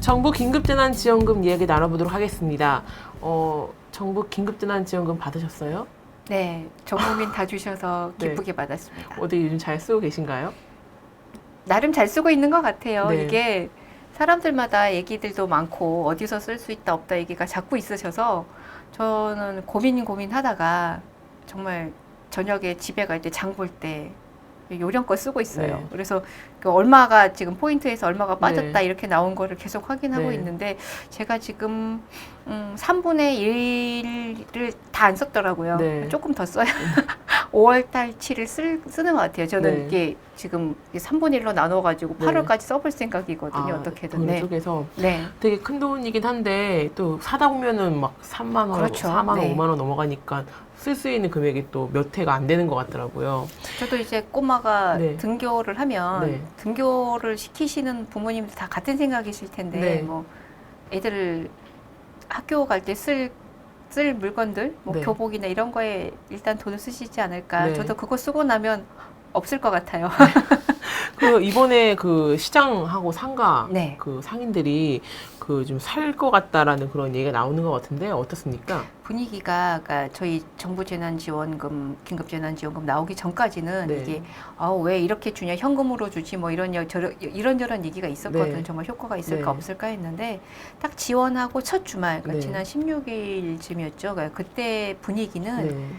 정부 긴급재난지원금 이야기 나눠보도록 하겠습니다. 정부 긴급재난지원금 받으셨어요? 네, 전 국민 다 주셔서 네. 기쁘게 받았습니다. 어디 요즘 잘 쓰고 계신가요? 나름 잘 쓰고 있는 것 같아요. 네. 이게 사람들마다 얘기들도 많고 어디서 쓸 수 있다 없다 얘기가 자꾸 있으셔서 저는 고민하다가 정말 저녁에 집에 갈 때 장 볼 때 요령껏 쓰고 있어요. 네. 그래서 그 얼마가 지금 포인트에서 얼마가 빠졌다 네. 이렇게 나온 거를 계속 확인하고 네. 있는데 제가 지금 3분의 1을 다 안 썼더라고요. 네. 조금 더 써야 5월 달치를 쓰는 것 같아요. 저는 네. 이게 지금 3분의 1로 나눠가지고 네. 8월까지 써볼 생각이거든요. 어떻게든. 돈을 네. 쪽에서 네. 되게 큰 돈이긴 한데 또 사다 보면은 막 3만 원, 그렇죠. 4만 원, 네. 5만 원 넘어가니까 쓸 수 있는 금액이 또 몇 회가 안 되는 것 같더라고요. 저도 이제 꼬마가 네. 등교를 하면 네. 등교를 시키시는 부모님들 다 같은 생각이실 텐데 네. 뭐 애들 학교 갈 때 쓸 물건들 뭐 네. 교복이나 이런 거에 일단 돈을 쓰시지 않을까. 네. 저도 그거 쓰고 나면 없을 것 같아요. 그 이번에 그 시장하고 상가 네. 그 상인들이 그 좀 살 것 같다라는 그런 얘기가 나오는 것 같은데 어떻습니까? 분위기가 그러니까 저희 정부 재난지원금, 긴급재난지원금 나오기 전까지는 네. 이게 왜 이렇게 주냐 현금으로 주지 뭐 이런저런 얘기가 있었거든요. 네. 정말 효과가 있을까 네. 없을까 했는데 딱 지원하고 첫 주말 그러니까 네. 지난 16일쯤이었죠. 그러니까 그때 분위기는 네.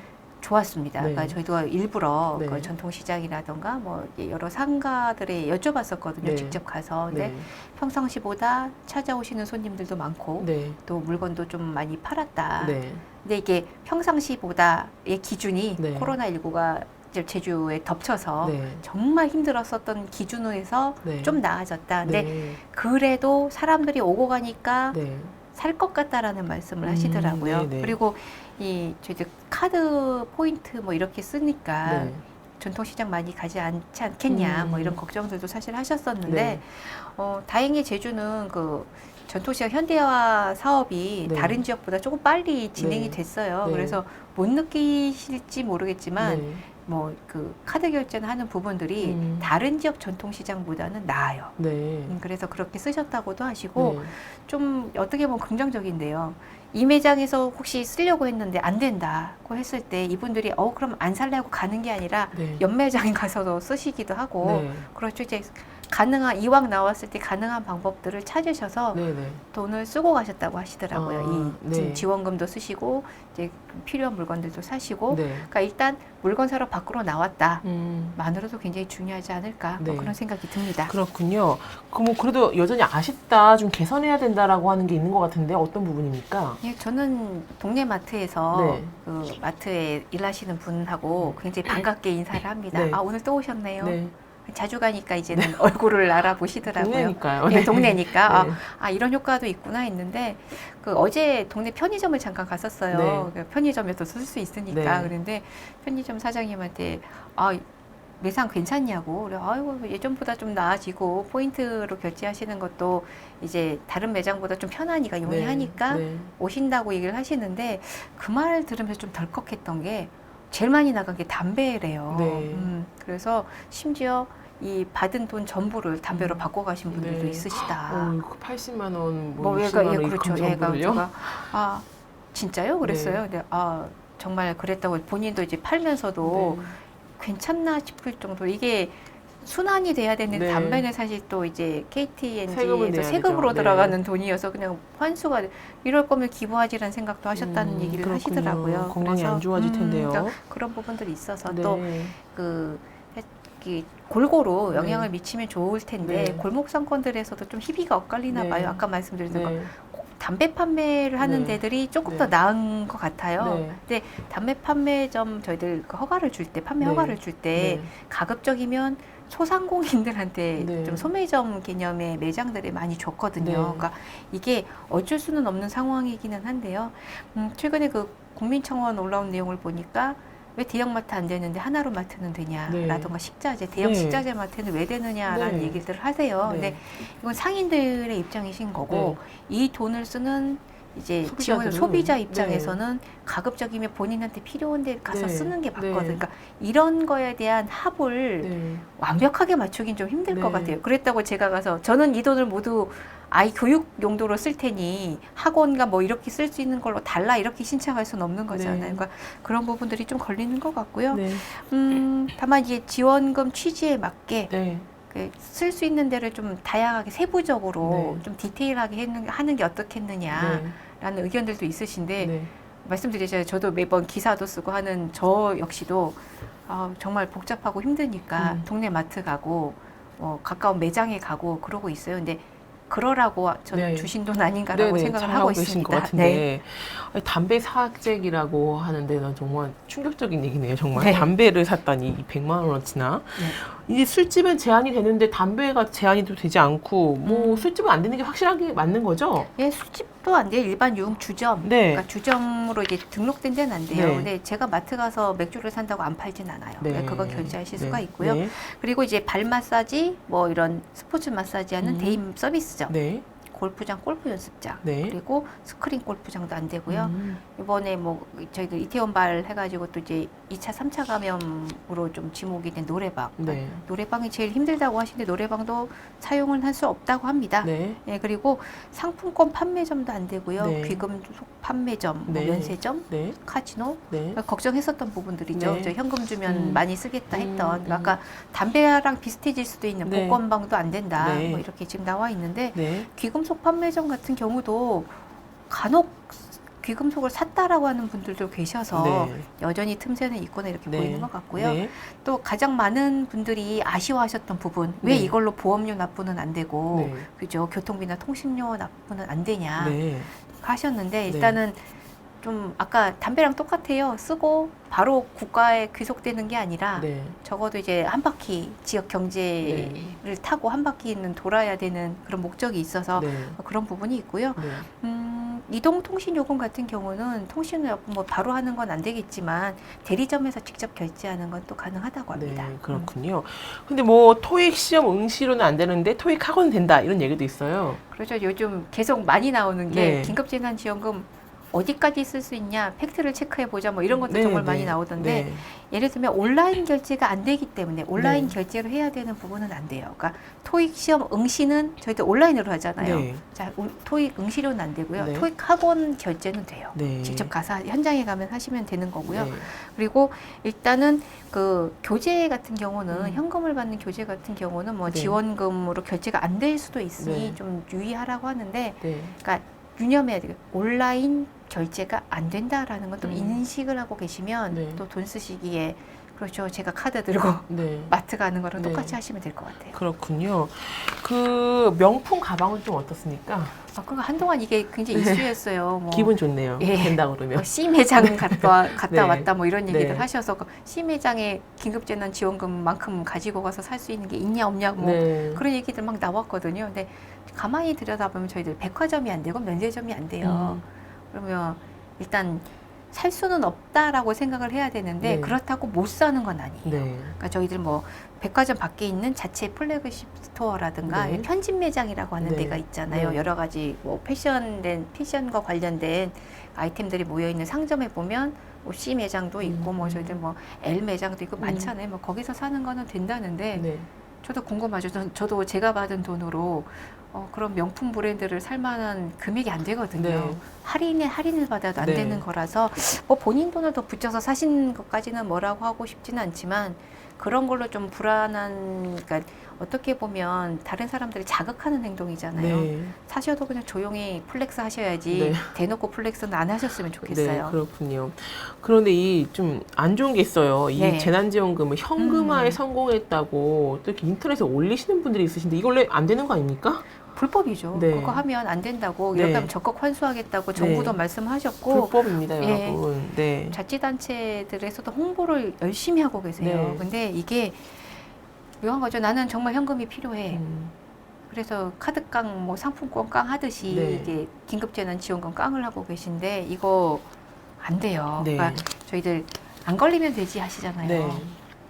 좋았습니다. 네. 그러니까 저희도 일부러 네. 그 전통시장이라던가 뭐 여러 상가들에 여쭤봤었거든요. 네. 직접 가서. 근데 네. 평상시보다 찾아오시는 손님들도 많고 네. 또 물건도 좀 많이 팔았다. 네. 근데 이게 평상시보다의 기준이 네. 코로나19가 이제 제주에 덮쳐서 네. 정말 힘들었었던 기준에서 네. 좀 나아졌다. 근데 네. 그래도 사람들이 오고 가니까 네. 살 것 같다라는 말씀을 하시더라고요. 네네. 그리고 저희들 카드 포인트 뭐 이렇게 쓰니까 네. 전통시장 많이 가지 않지 않겠냐 뭐 이런 걱정들도 사실 하셨었는데 네. 다행히 제주는 그 전통시장 현대화 사업이 네. 다른 지역보다 조금 빨리 진행이 네. 됐어요. 네. 그래서 못 느끼실지 모르겠지만 네. 뭐 그 카드 결제는 하는 부분들이 다른 지역 전통시장보다는 나아요. 네. 그래서 그렇게 쓰셨다고도 하시고 네. 좀 어떻게 보면 긍정적인데요. 이 매장에서 혹시 쓰려고 했는데 안 된다고 했을 때 이분들이 그럼 안 살려고 가는 게 아니라 네. 연매장에 가서도 쓰시기도 하고 네. 그렇죠. 이제 이왕 나왔을 때 가능한 방법들을 찾으셔서 네. 네. 돈을 쓰고 가셨다고 하시더라고요. 네. 지원금도 쓰시고 이제 필요한 물건들도 사시고 네. 그러니까 일단 물건 사러 밖으로 나왔다. 음. 만으로도 굉장히 중요하지 않을까 네. 뭐 그런 생각이 듭니다. 그렇군요. 뭐 그래도 여전히 아쉽다, 좀 개선해야 된다라고 하는 게 있는 것 같은데 어떤 부분입니까? 예, 저는 동네 마트에서 네. 그 마트에 일하시는 분하고 굉장히 반갑게 인사를 합니다. 네. 오늘 또 오셨네요. 네. 자주 가니까 이제는 얼굴을 알아보시더라고요. 동네니까요. 네, 동네니까 네. 이런 효과도 있구나 했는데 어제 동네 편의점을 잠깐 갔었어요. 네. 편의점에서 쓸 수 있으니까. 네. 그런데 편의점 사장님한테 매상 괜찮냐고. 그래, 아이고, 예전보다 좀 나아지고, 포인트로 결제하시는 것도 이제 다른 매장보다 좀 편하니까, 용이하니까 네. 오신다고 얘기를 하시는데, 그 말 들으면서 좀 덜컥했던 게, 제일 많이 나간 게 담배래요. 네. 그래서 심지어 이 받은 돈 전부를 담배로 바꿔가신 분들도 네. 있으시다. 그 80만 원, 뭐 60만 얘가, 원 그렇죠. 이런 얘가 정도를요? 제가, 진짜요? 그랬어요. 근데, 정말 그랬다고 본인도 이제 팔면서도 네. 괜찮나 싶을 정도로 이게 순환이 돼야 되는데 네. 담배는 사실 또 이제 세금을 KTNG에서 내야 세금으로 되죠. 들어가는 네. 돈이어서 그냥 환수가 이럴 거면 기부하지라는 생각도 하셨다는 얘기를 그렇군요. 하시더라고요. 건강이 안 좋아질 텐데요. 그러니까 그런 부분들이 있어서 네. 또 골고루 네. 영향을 미치면 좋을 텐데 네. 골목 상권들에서도 좀 희비가 엇갈리나 네. 봐요. 아까 말씀드린 거. 네. 담배 판매를 하는 네. 데들이 조금 네. 더 나은 것 같아요. 네. 근데 담배 판매점 저희들 그 허가를 줄 때, 판매 네. 허가를 줄 때 네. 가급적이면 소상공인들한테 네. 좀 소매점 개념의 매장들을 많이 줬거든요. 네. 그러니까 이게 어쩔 수는 없는 상황이기는 한데요. 최근에 그 국민청원 올라온 내용을 보니까 왜 대형마트 안 되는데 하나로마트는 되냐라던가 식자재, 대형 네. 식자재 마트는 왜 되느냐라는 네. 얘기들을 하세요. 네. 근데 이건 상인들의 입장이신 거고 이 돈을 쓰는 이제 소비자들은? 지원 소비자 네. 입장에서는 가급적이면 본인한테 필요한데 가서 네. 쓰는 게 맞거든. 네. 그러니까 이런 거에 대한 합을 네. 완벽하게 맞추긴 좀 힘들 네. 것 같아요. 그랬다고 제가 가서 저는 이 돈을 모두 아이 교육 용도로 쓸 테니 학원과 뭐 이렇게 쓸 수 있는 걸로 달라 이렇게 신청할 수는 없는 거잖아요. 네. 그러니까 그런 부분들이 좀 걸리는 것 같고요. 네. 다만 이제 지원금 취지에 맞게 네. 쓸 수 있는 데를 좀 다양하게 세부적으로 네. 좀 디테일하게 하는 게 어떻겠느냐라는 네. 의견들도 있으신데 네. 말씀드리자면 저도 매번 기사도 쓰고 하는 저 역시도 정말 복잡하고 힘드니까 동네 마트 가고 가까운 매장에 가고 그러고 있어요. 근데 그러라고 저는 네. 주신 돈 아닌가라고 네네, 생각을 잘하고 하고 계신 있습니다. 것 같은데 아니, 담배 사재기라고 하는데 난 정말 충격적인 얘기네요. 정말 네. 담배를 샀다니 100만 원어치나. 네. 이제 술집은 제한이 되는데 담배가 제한이 또 되지 않고 뭐 술집은 안 되는 게 확실하게 맞는 거죠? 예, 술집도 안 돼요. 일반 유흥 주점. 네. 그러니까 주점으로 이제 등록된 데는 안 돼요. 네. 근데 제가 마트 가서 맥주를 산다고 안 팔진 않아요. 네. 그러니까 그건 결제하실 네. 수가 있고요. 네. 그리고 이제 발 마사지, 뭐 이런 스포츠 마사지 하는 대임 서비스점. 네. 골프장, 골프 연습장. 네. 그리고 스크린 골프장도 안 되고요. 음. 이번에 뭐 저희들 이태원발 해가지고 또 이제 2차, 3차 감염으로 좀 지목이 된 노래방. 네. 노래방이 제일 힘들다고 하시는데 노래방도 사용을 할 수 없다고 합니다. 네. 예, 그리고 상품권 판매점도 안 되고요. 네. 귀금속 판매점, 네. 뭐 면세점, 네. 카지노. 네. 그러니까 걱정했었던 부분들이죠. 네. 저 현금 주면 많이 쓰겠다 했던. 음. 아까 담배랑 비슷해질 수도 있는 네. 복권방도 안 된다. 네. 뭐 이렇게 지금 나와 있는데 네. 귀금속 판매점 같은 경우도 간혹 귀금속을 샀다라고 하는 분들도 계셔서 네. 여전히 틈새는 있구나 이렇게 네. 보이는 것 같고요. 네. 또 가장 많은 분들이 아쉬워하셨던 부분, 왜 네. 이걸로 보험료 납부는 안 되고, 네. 그죠? 교통비나 통신료 납부는 안 되냐 네. 하셨는데 일단은 좀 아까 담배랑 똑같아요. 쓰고 바로 국가에 귀속되는 게 아니라 네. 적어도 이제 한 바퀴 지역 경제를 타고 한 바퀴는 돌아야 되는 그런 목적이 있어서 네. 그런 부분이 있고요. 네. 이동통신요금 같은 경우는 통신요금 뭐 바로 하는 건 안 되겠지만 대리점에서 직접 결제하는 건 또 가능하다고 합니다. 네, 그렇군요. 근데 뭐 토익 시험 응시로는 안 되는데 토익 학원 된다 이런 얘기도 있어요. 그렇죠. 요즘 계속 많이 나오는 게 네. 긴급재난지원금 어디까지 쓸 수 있냐, 팩트를 체크해 보자, 뭐 이런 것도 네, 정말 네, 많이 나오던데 네. 예를 들면 온라인 결제가 안 되기 때문에 온라인 네. 결제를 해야 되는 부분은 안 돼요. 그러니까 토익 시험 응시는 저희도 온라인으로 하잖아요. 네. 자, 토익 응시료는 안 되고요. 네. 토익 학원 결제는 돼요. 네. 직접 가서 현장에 가면 하시면 되는 거고요. 네. 그리고 일단은 그 교재 같은 경우는 음. 현금을 받는 교재 같은 경우는 뭐 네. 지원금으로 결제가 안 될 수도 있으니 네. 좀 유의하라고 하는데 네. 그러니까 유념해야 돼요. 온라인 결제가 안 된다라는 건 또 인식을 하고 계시면 네. 또 돈 쓰시기에 그렇죠. 제가 카드 들고 네. 마트 가는 거랑 네. 똑같이 하시면 될 것 같아요. 그렇군요. 그 명품 가방은 좀 어떻습니까? 그러니까 한동안 이게 굉장히 네. 이슈였어요. 뭐 기분 좋네요. 예. 된다 그러면. C 매장 갔다 네. 왔다 뭐 이런 얘기들 네. 하셔서 그 C 매장에 긴급재난 지원금만큼 가지고 가서 살 수 있는 게 있냐 없냐 뭐 네. 그런 얘기들 막 나왔거든요. 근데 가만히 들여다보면 저희들 백화점이 안 되고 면세점이 안 돼요. 그러면 일단 살 수는 없다라고 생각을 해야 되는데 네. 그렇다고 못 사는 건 아니에요. 네. 그러니까 저희들 뭐 백화점 밖에 있는 자체 플래그십 스토어라든가 네. 편집 매장이라고 하는 네. 데가 있잖아요. 네. 여러 가지 뭐 패션과 관련된 아이템들이 모여 있는 상점에 보면 뭐 C 매장도 있고 뭐 저희들 뭐 L 매장도 있고 많잖아요. 뭐 거기서 사는 거는 된다는데 네. 저도 궁금하죠. 저도 제가 받은 돈으로 그런 명품 브랜드를 살 만한 금액이 안 되거든요. 네. 할인을 받아도 안 네. 되는 거라서 뭐 본인 돈을 더 붙여서 사신 것까지는 뭐라고 하고 싶지는 않지만 그런 걸로 좀 불안한, 그러니까 어떻게 보면 다른 사람들을 자극하는 행동이잖아요. 네. 사셔도 그냥 조용히 플렉스 하셔야지 네. 대놓고 플렉스는 안 하셨으면 네, 좋겠어요. 그렇군요. 그런데 이 좀 안 좋은 게 있어요. 이 네. 재난지원금을 현금화에 성공했다고 또 이렇게 인터넷에 올리시는 분들이 있으신데 이거 원래 안 되는 거 아닙니까? 불법이죠. 네. 그거 하면 안 된다고 네. 이렇게 하면 적극 환수하겠다고 정부도 네. 말씀하셨고 불법입니다, 예. 여러분. 네. 자치단체들에서도 홍보를 열심히 하고 계세요. 네. 근데 이게 묘한 거죠. 나는 정말 현금이 필요해. 그래서 카드깡, 뭐 상품권 깡 하듯이 네. 이게 긴급재난지원금 깡을 하고 계신데 이거 안 돼요. 네. 그러니까 저희들 안 걸리면 되지 하시잖아요. 네.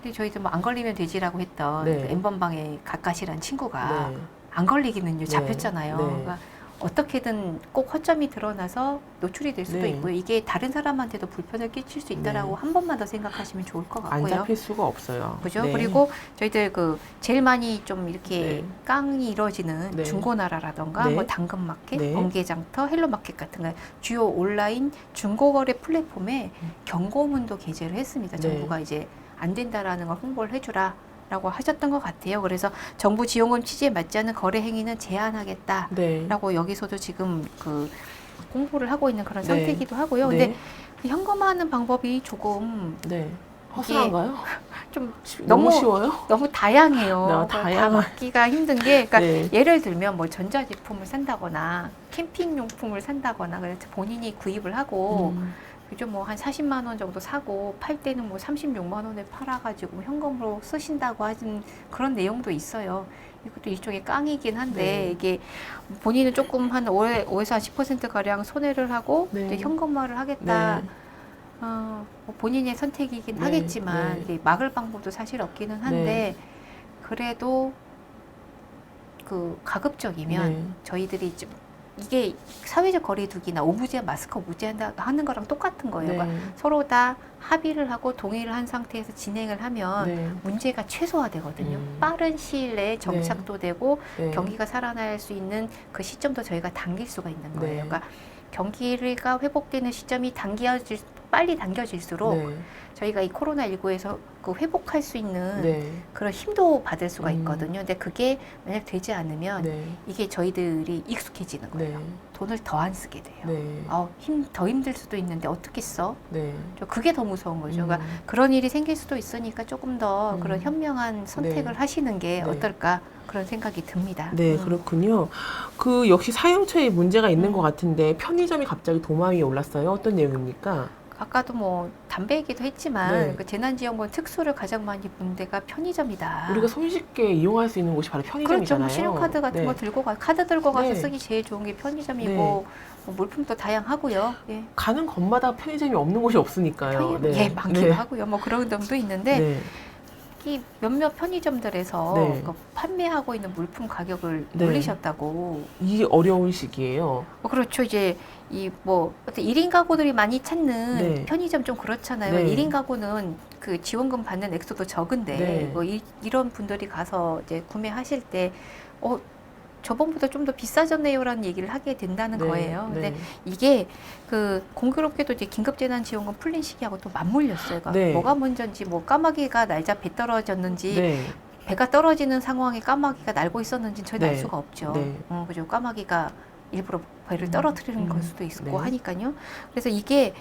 근데 저희들 뭐 안 걸리면 되지라고 했던 네. 그 N번방의 가까시란 친구가 네. 안 걸리기는요 네. 잡혔잖아요. 네. 그러니까 어떻게든 꼭 허점이 드러나서 노출이 될 수도 네. 있고요. 이게 다른 사람한테도 불편을 끼칠 수 있다라고 한 번만 더 생각하시면 좋을 것 안 같고요. 잡힐 수가 없어요. 그죠? 네. 그리고 저희들 제일 많이 좀 이렇게 네. 깡이 이루어지는 네. 중고나라라던가 네. 뭐 당근마켓, 네. 번개장터, 헬로마켓 같은 거 주요 온라인 중고거래 플랫폼에 경고문도 게재를 했습니다. 네. 정부가 이제 안 된다라는 걸 홍보를 해주라. 라고 하셨던 것 같아요. 그래서 정부 지원금 취지에 맞지 않는 거래 행위는 제한하겠다라고 네. 여기서도 지금 홍보를 하고 있는 그런 네. 상태이기도 하고요. 네. 근데 현금화하는 방법이 조금 네. 허술한가요? 좀 너무 쉬워요? 너무 다양해요. 네, 다 다양한. 맞기가 힘든 게, 그러니까 네. 예를 들면 뭐 전자제품을 산다거나 캠핑용품을 산다거나 그래서 본인이 구입을 하고 그죠, 뭐 한 40만 원 정도 사고 팔 때는 뭐 36만 원에 팔아가지고 현금으로 쓰신다고 하는 그런 내용도 있어요. 이것도 일종의 깡이긴 한데 네. 이게 본인은 조금 한 5에서 한 10% 가량 손해를 하고 네. 이제 현금화를 하겠다. 네. 뭐 본인의 선택이긴 네, 하겠지만 네. 이게 막을 방법도 사실 없기는 한데 그래도 가급적이면 네. 저희들이 좀 이게 사회적 거리두기나 오부제 마스크 오부제한다 하는 거랑 똑같은 거예요. 네. 그러니까 서로 다 합의를 하고 동의를 한 상태에서 진행을 하면 네. 문제가 최소화되거든요. 빠른 시일 내에 정착도 되고 네. 경기가 살아날 수 있는 그 시점도 저희가 당길 수가 있는 거예요. 네. 그러니까 경기가 회복되는 시점이 빨리 당겨질수록 네. 저희가 이 코로나19에서 회복할 수 있는 네. 그런 힘도 받을 수가 있거든요. 근데 그게 만약 되지 않으면 네. 이게 저희들이 익숙해지는 거예요. 네. 돈을 더 안 쓰게 돼요. 네. 더 힘들 수도 있는데 어떻게 써? 네. 그게 더 무서운 거죠. 그러니까 그런 일이 생길 수도 있으니까 조금 더 그런 현명한 선택을 네. 하시는 게 네. 어떨까 그런 생각이 듭니다. 네, 그렇군요. 역시 사용처에 문제가 있는 것 같은데 편의점이 갑자기 도마 위에 올랐어요. 어떤 내용입니까? 아까도 뭐 담배 얘기도 했지만 네. 그 재난지원금 특수를 가장 많이 본 데가 편의점이다. 우리가 손쉽게 이용할 수 있는 곳이 바로 그렇죠. 편의점이잖아요. 뭐 신용카드 같은 네. 거 카드 들고 가서 네. 쓰기 제일 좋은 게 편의점이고 네. 뭐 물품도 다양하고요. 예. 가는 곳마다 편의점이 없는 곳이 없으니까요. 예, 많기도 네. 하고요. 뭐 그런 점도 있는데 네. 이 몇몇 편의점들에서 네. 판매하고 있는 물품 가격을 네. 올리셨다고. 이 어려운 시기에요. 그렇죠. 이제 어떤 1인 가구들이 많이 찾는 네. 편의점 좀 그렇잖아요. 네. 1인 가구는 그 지원금 받는 액수도 적은데 네. 뭐 이런 분들이 가서 이제 구매하실 때 저번보다 좀 더 비싸졌네요라는 얘기를 하게 된다는 네. 거예요. 근데 네. 이게 공교롭게도 이제 긴급재난지원금 풀린 시기하고 또 맞물렸어요. 그러니까 네. 뭐가 먼저인지 뭐 까마귀가 날자 배 떨어졌는지 네. 배가 떨어지는 상황에 까마귀가 날고 있었는지 저희는 네. 알 수가 없죠. 네. 그죠. 까마귀가 일부러 배를 떨어뜨리는 걸 수도 있고 네. 하니까요. 그래서 이게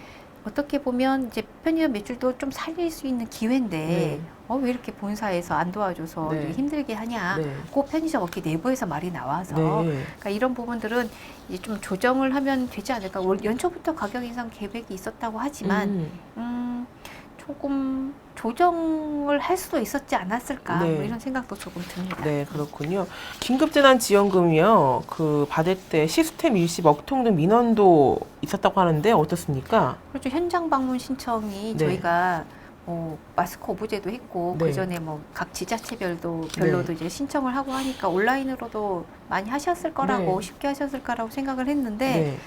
어떻게 보면 이제 편의점 매출도 좀 살릴 수 있는 기회인데 네. 왜 이렇게 본사에서 안 도와줘서 네. 이렇게 힘들게 하냐. 네. 그 편의점 업계 내부에서 말이 나와서 네. 그러니까 이런 부분들은 이제 좀 조정을 하면 되지 않을까. 연초부터 가격 인상 계획이 있었다고 하지만 조금 조정을 할 수도 있었지 않았을까. 네. 뭐 이런 생각도 조금 듭니다. 네, 그렇군요. 긴급재난지원금이요. 받을 때 시스템 일시 먹통 등 민원도 있었다고 하는데 어떻습니까? 그렇죠. 현장 방문 신청이 네. 저희가 마스크 오브제도 했고 네. 그 전에 각 지자체별로도 이제 신청을 하고 하니까 온라인으로도 많이 하셨을 거라고 네. 쉽게 하셨을 거라고 생각을 했는데 네.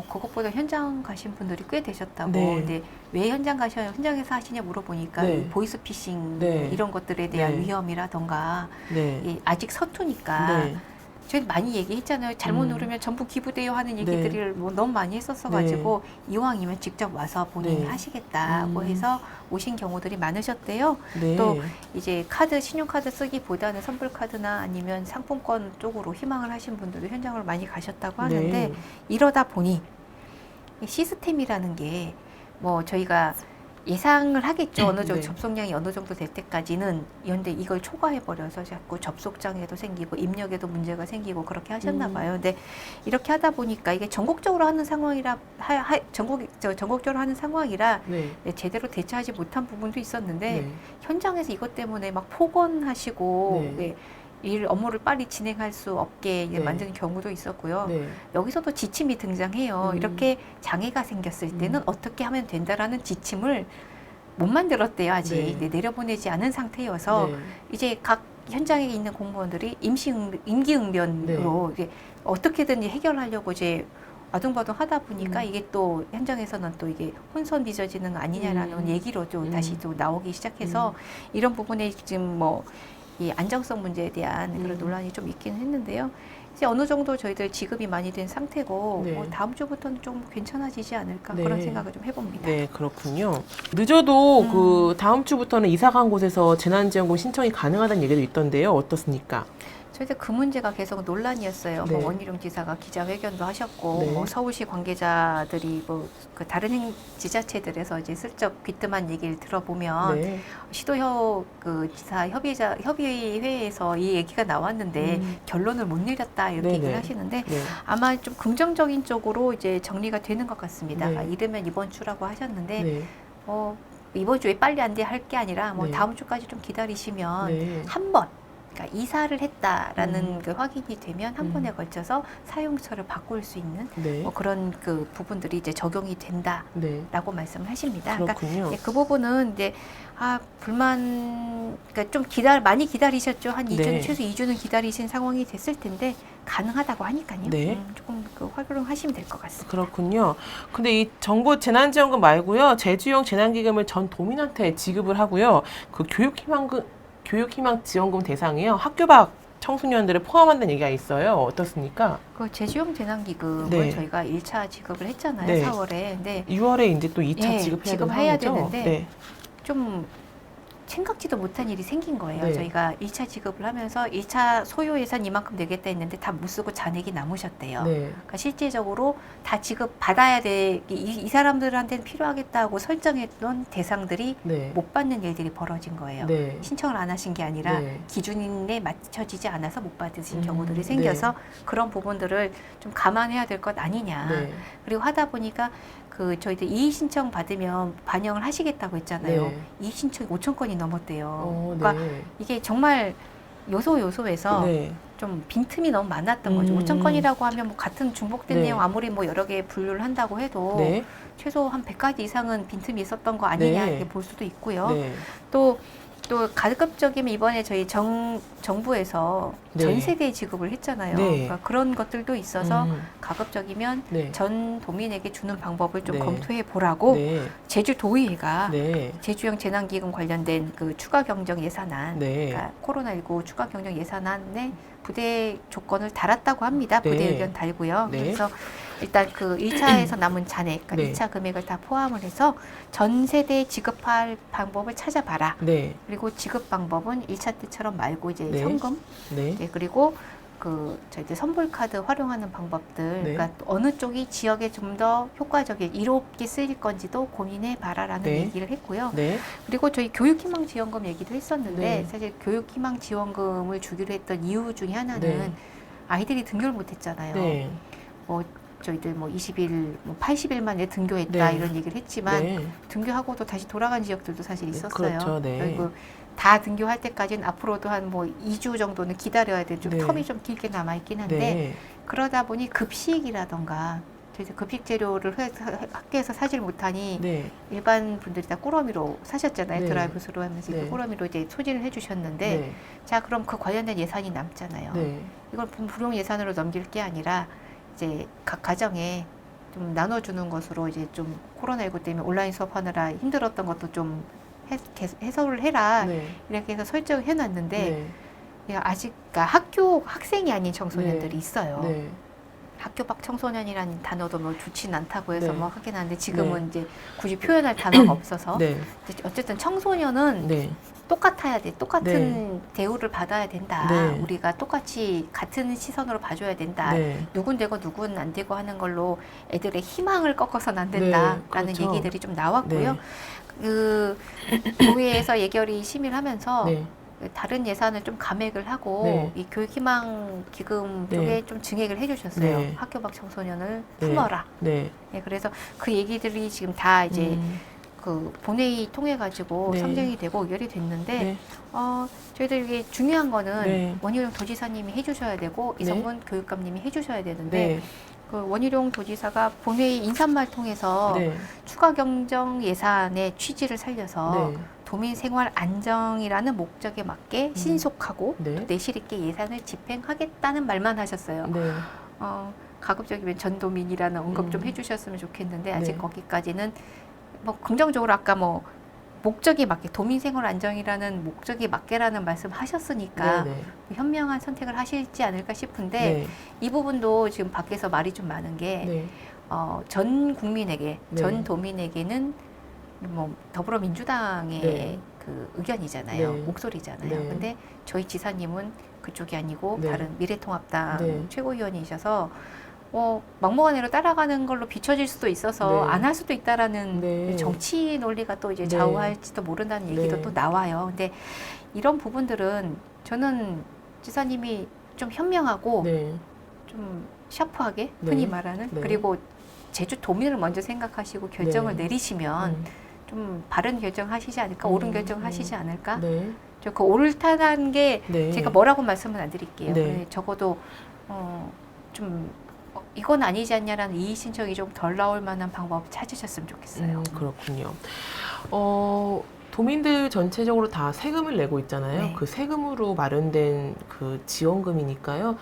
그것보다 현장 가신 분들이 꽤 되셨다고. 네. 근데 왜 현장에서 하시냐 물어보니까 네. 이 보이스피싱 네. 이런 것들에 대한 네. 위험이라던가 네. 아직 서투니까. 네. 저희 많이 얘기했잖아요. 잘못 누르면 전부 기부돼요 하는 네. 얘기들을 너무 많이 했었어가지고 이왕이면 직접 와서 본인이 네. 하시겠다고 해서 오신 경우들이 많으셨대요. 네. 또 이제 신용카드 쓰기보다는 선불카드나 아니면 상품권 쪽으로 희망을 하신 분들도 현장을 많이 가셨다고 하는데 네. 이러다 보니 이 시스템이라는 게 저희가 예상을 하겠죠. 어느 정도 네. 접속량이 어느 정도 될 때까지는. 그런데 이걸 초과해버려서 자꾸 접속장애도 생기고 입력에도 문제가 생기고 그렇게 하셨나 봐요. 근데 이렇게 하다 보니까 이게 전국적으로 하는 상황이라 전국적으로 하는 상황이라 네. 제대로 대처하지 못한 부분도 있었는데 네. 현장에서 이것 때문에 막 폭언하시고 네. 업무를 빨리 진행할 수 없게 네. 만드는 경우도 있었고요. 네. 여기서도 지침이 등장해요. 이렇게 장애가 생겼을 때는 음. 어떻게 하면 된다라는 지침을 못 만들었대요. 아직 네. 내려보내지 않은 상태여서 네. 이제 각 현장에 있는 공무원들이 임기응변으로 이게 어떻게든 해결하려고 이제 아둥바둥 하다 보니까 이게 또 현장에서는 또 이게 혼선 빚어지는 거 아니냐라는 얘기로 또 다시 또 나오기 시작해서 이런 부분에 지금 뭐 이 안정성 문제에 대한 그런 논란이 좀 있긴 했는데요. 이제 어느 정도 저희들 지급이 많이 된 상태고 네. 뭐 다음 주부터는 좀 괜찮아지지 않을까 네. 그런 생각을 좀 해봅니다. 네, 그렇군요. 늦어도 그 다음 주부터는 이사 간 곳에서 재난지원금 신청이 가능하다는 얘기도 있던데요. 어떻습니까? 저희들 그 문제가 계속 논란이었어요. 네. 뭐 원희룡 지사가 기자회견도 하셨고, 네. 뭐 서울시 관계자들이 뭐 그 다른 지자체들에서 이제 슬쩍 귀뜸한 얘기를 들어보면 네. 시도 그 지사 협의회에서 이 얘기가 나왔는데 결론을 못 내렸다 이렇게 네네. 얘기를 하시는데 네. 아마 좀 긍정적인 쪽으로 이제 정리가 되는 것 같습니다. 네. 이르면 이번 주라고 하셨는데 네. 이번 주에 빨리 안 돼 할 게 아니라 뭐 네. 다음 주까지 좀 기다리시면 네. 한 번. 그러니까 이사를 했다라는 그 확인이 되면 한 번에 걸쳐서 사용처를 바꿀 수 있는 네. 뭐 그런 그 부분들이 이제 적용이 된다라고 네. 말씀을 하십니다. 그렇군요. 그러니까 그 부분은 이제 불만 그러니까 좀 많이 기다리셨죠. 한 2주 네. 최소 2주는 기다리신 상황이 됐을 텐데 가능하다고 하니까요. 네. 조금 활용하시면 될 것 같습니다. 그렇군요. 근데 이 정부 재난지원금 말고요. 제주형 재난기금을 전 도민한테 지급을 하고요. 그 교육희망 지원금 대상이요. 학교 밖 청소년들을 포함한다는 얘기가 있어요. 어떻습니까? 그 제주형 재난기금을 네. 저희가 1차 지급을 했잖아요. 네. 4월에. 근데 6월에 이제 또 2차 예, 지급해야 되는 상황이죠? 되는데 네. 좀 생각지도 못한 일이 생긴 거예요. 네. 저희가 1차 지급을 하면서 1차 소요 예산 이만큼 내겠다 했는데 다 못 쓰고 잔액이 남으셨대요. 네. 그러니까 실제적으로 다 지급 받아야 돼. 이 사람들한테는 필요하겠다고 설정했던 대상들이 네. 못 받는 일들이 벌어진 거예요. 네. 신청을 안 하신 게 아니라 네. 기준에 맞춰지지 않아서 못 받으신 경우들이 생겨서 그런 부분들을 좀 감안해야 될 것 아니냐. 네. 그리고 하다 보니까 그 저희들 이의 신청 받으면 반영을 하시겠다고 했잖아요. 네. 이의 신청이 5천 건이 넘었대요. 네. 그러니까 이게 정말 요소에서 네. 좀 빈틈이 너무 많았던 거죠. 5천 건이라고 하면 뭐 같은 중복된 네. 내용 아무리 뭐 여러 개 분류를 한다고 해도 네. 최소 한 100가지 이상은 빈틈이 있었던 거 아니냐 네. 이렇게 볼 수도 있고요. 네. 또 가급적이면 이번에 저희 정부에서 네. 전 세대 지급을 했잖아요. 네. 그러니까 그런 것들도 있어서 음. 가급적이면 네. 전 도민에게 주는 방법을 좀 네. 검토해 보라고 네. 제주도의회가 네. 제주형 재난기금 관련된 그 추가 경정 예산안, 네. 그러니까 코로나19 추가 경정 예산안에 부대 조건을 달았다고 합니다. 부대 네. 의견 달고요. 네. 그래서 일단 그 1차에서 남은 잔액, 그러니까 네. 2차 금액을 다 포함을 해서 전 세대에 지급할 방법을 찾아봐라. 네. 그리고 지급 방법은 1차 때처럼 말고 이제 네. 현금, 네. 네, 그리고 저희들 선불카드 활용하는 방법들, 네. 그러니까 어느 쪽이 지역에 좀 더 효과적인 이롭게 쓰일 건지도 고민해 봐라라는 네. 얘기를 했고요. 네. 그리고 저희 교육희망 지원금 얘기도 했었는데 네. 사실 교육희망 지원금을 주기로 했던 이유 중에 하나는 네. 아이들이 등교를 못했잖아요. 네. 뭐 저희들 뭐 20일, 뭐 80일 만에 등교했다 네. 이런 얘기를 했지만 네. 등교하고도 다시 돌아간 지역들도 사실 있었어요. 그렇죠. 네. 그리고 다 등교할 때까지는 앞으로도 한 뭐 2주 정도는 기다려야 돼. 좀 네. 텀이 좀 길게 남아 있긴 한데 네. 그러다 보니 급식이라던가 저희들 급식 재료를 학교에서 사질 못하니 네. 일반 분들이 다 꾸러미로 사셨잖아요. 네. 드라이브스루 하면서 네. 그 꾸러미로 이제 소진을 해주셨는데 네. 자 그럼 그 관련된 예산이 남잖아요. 네. 이걸 불용 예산으로 넘길 게 아니라 이제 각 가정에 좀 나눠주는 것으로 이제 좀 코로나19 때문에 온라인 수업하느라 힘들었던 것도 좀 해소를 해라 네. 이렇게 해서 설정을 해놨는데 네. 아직 그러니까 학교 학생이 아닌 청소년들이 네. 있어요. 네. 학교 밖 청소년이라는 단어도 뭐 좋진 않다고 해서 네. 뭐 하긴 하는데 지금은 이제 굳이 표현할 단어가 없어서 네. 어쨌든 청소년은 네. 똑같아야 돼. 똑같은 대우를 받아야 된다. 네. 우리가 똑같이 같은 시선으로 봐줘야 된다. 네. 누군 되고 누군 안 되고 하는 걸로 애들의 희망을 꺾어서는 안 된다라는 그렇죠. 얘기들이 좀 나왔고요. 네. 그 도의회에서 예결위 심의를 하면서 네. 다른 예산을 좀 감액을 하고 네. 이 교육희망 기금 네. 쪽에 좀 증액을 해주셨어요. 네. 학교 밖 청소년을 네. 품어라. 네. 네, 그래서 그 얘기들이 지금 다 이제 그 본회의 통해 가지고 네. 상정이 되고 의결이 됐는데 네. 저희들 이게 중요한 거는 네. 원희룡 도지사님이 해주셔야 되고 네. 이성문 교육감님이 해주셔야 되는데 네. 그 원희룡 도지사가 본회의 인사말 통해서 네. 추가 경정 예산의 취지를 살려서 네. 도민 생활 안정이라는 목적에 맞게 신속하고 네. 내실 있게 예산을 집행하겠다는 말만 하셨어요. 네. 가급적이면 전도민이라는 언급 좀 해주셨으면 좋겠는데 아직 네. 거기까지는 뭐 긍정적으로 아까 뭐 목적에 맞게 도민 생활 안정이라는 목적에 맞게라는 말씀 하셨으니까 네. 현명한 선택을 하실지 않을까 싶은데 네. 이 부분도 지금 밖에서 말이 좀 많은 게 네. 전 국민에게 네. 전 도민에게는 뭐 더불어민주당의 네. 그 의견이잖아요. 네. 목소리잖아요. 네. 근데 저희 지사님은 그쪽이 아니고 네. 다른 미래통합당 네. 최고위원이셔서 막무가내로 따라가는 걸로 비춰질 수도 있어서 네. 안 할 수도 있다라는 네. 정치 논리가 또 이제 네. 좌우할지도 모른다는 얘기도 네. 또 나와요. 근데 이런 부분들은 저는 지사님이 좀 현명하고 네. 좀 샤프하게 네. 흔히 말하는 네. 그리고 제주 도민을 먼저 생각하시고 결정을 네. 내리시면 좀 바른 결정하시지 않을까, 옳은 결정하시지 않을까. 네. 저 그 옳다는 게 네. 제가 뭐라고 말씀은 안 드릴게요. 네. 근데 적어도 좀 이건 아니지 않냐라는 이의 신청이 좀 덜 나올 만한 방법 찾으셨으면 좋겠어요. 그렇군요. 도민들 전체적으로 다 세금을 내고 있잖아요. 네. 그 세금으로 마련된 그 지원금이니까요.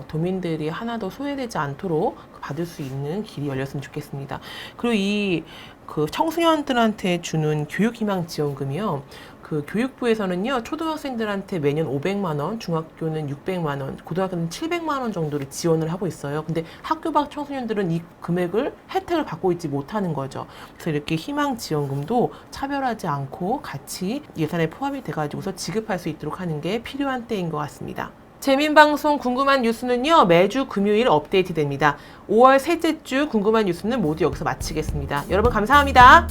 도민들이 하나도 소외되지 않도록 받을 수 있는 길이 열렸으면 좋겠습니다. 그리고 그 청소년들한테 주는 교육희망 지원금이요. 그 교육부에서는요, 초등학생들한테 매년 500만 원, 중학교는 600만 원, 고등학교는 700만 원 정도를 지원을 하고 있어요. 근데 학교 밖 청소년들은 이 금액을 혜택을 받고 있지 못하는 거죠. 그래서 이렇게 희망 지원금도 차별하지 않고 같이 예산에 포함이 돼가지고서 지급할 수 있도록 하는 게 필요한 때인 것 같습니다. 재민방송 궁금한 뉴스는요, 매주 금요일 업데이트 됩니다. 5월 셋째 주 궁금한 뉴스는 모두 여기서 마치겠습니다. 여러분 감사합니다.